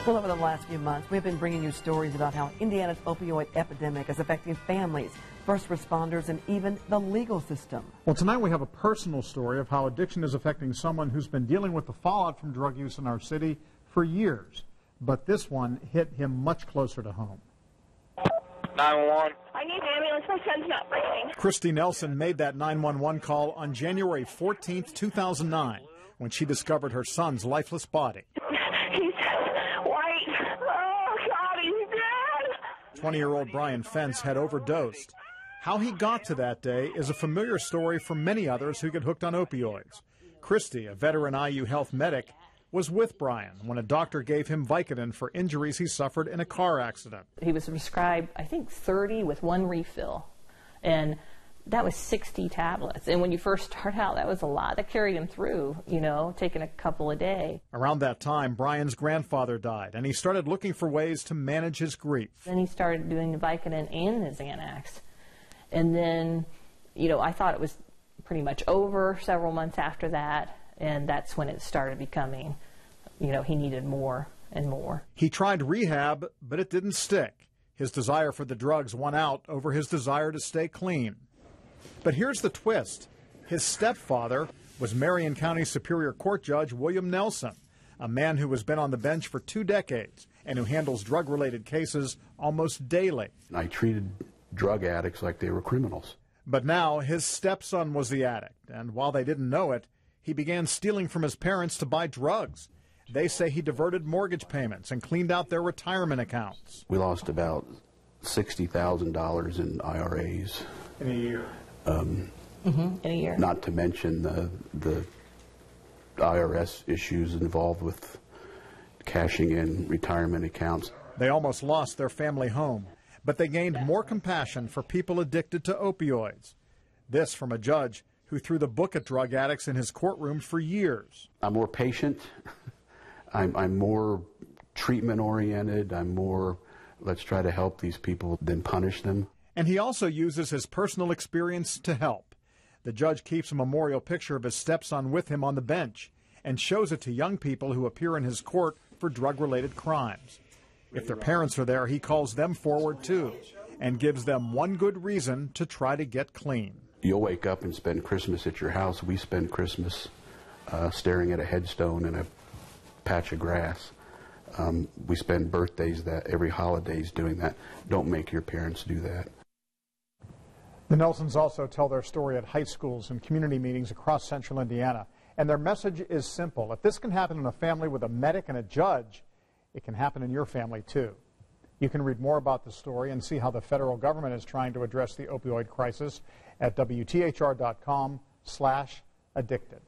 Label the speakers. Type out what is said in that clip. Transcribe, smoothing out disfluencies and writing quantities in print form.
Speaker 1: Well, over the last few months, we've been bringing you stories about how Indiana's opioid epidemic is affecting families, first responders, and even the legal system.
Speaker 2: Well, tonight we have a personal story of how addiction is affecting someone who's been dealing with the fallout from drug use in our city for years. But this one hit him much closer to home.
Speaker 3: 911.
Speaker 4: I need an ambulance. My son's not breathing.
Speaker 2: Christy Nelson made that 911 call on January 14th, 2009, when she discovered her son's lifeless body.
Speaker 4: He's white. Oh, God, he's dead.
Speaker 2: 20-year-old Brian Fence had overdosed. How he got to that day is a familiar story for many others who get hooked on opioids. Christy, a veteran IU health medic, was with Brian when a doctor gave him Vicodin for injuries he suffered in a car accident.
Speaker 5: He was prescribed, I think, 30 with one refill, and that was 60 tablets. And when you first start out, that was a lot. That carried him through, taking a couple a day.
Speaker 2: Around that time, Brian's grandfather died, and he started looking for ways to manage his grief.
Speaker 5: Then he started doing the Vicodin and the Xanax. And then, I thought it was pretty much over several months after that. And that's when it started becoming, he needed more and more.
Speaker 2: He tried rehab, but it didn't stick. His desire for the drugs won out over his desire to stay clean. But here's the twist. His stepfather was Marion County Superior Court Judge William Nelson, a man who has been on the bench for 2 decades and who handles drug-related cases almost daily.
Speaker 6: I treated drug addicts like they were criminals.
Speaker 2: But now his stepson was the addict, and while they didn't know it, he began stealing from his parents to buy drugs. They say he diverted mortgage payments and cleaned out their retirement accounts.
Speaker 6: We lost about $60,000 in IRAs.
Speaker 2: In a year?
Speaker 5: In a year.
Speaker 6: Not to mention the IRS issues involved with cashing in retirement accounts.
Speaker 2: They almost lost their family home, but they gained more compassion for people addicted to opioids. This from a judge who threw the book at drug addicts in his courtroom for years.
Speaker 6: I'm more patient. I'm more treatment-oriented. I'm more, let's try to help these people than punish them.
Speaker 2: And he also uses his personal experience to help. The judge keeps a memorial picture of his stepson with him on the bench and shows it to young people who appear in his court for drug-related crimes. If their parents are there, he calls them forward too and gives them one good reason to try to get clean.
Speaker 6: You'll wake up and spend Christmas at your house. We spend Christmas staring at a headstone and a patch of grass. We spend birthdays every holidays doing that. Don't make your parents do that.
Speaker 2: The Nelsons also tell their story at high schools and community meetings across central Indiana. And their message is simple. If this can happen in a family with a medic and a judge, it can happen in your family too. You can read more about the story and see how the federal government is trying to address the opioid crisis at WTHR.com/addicted.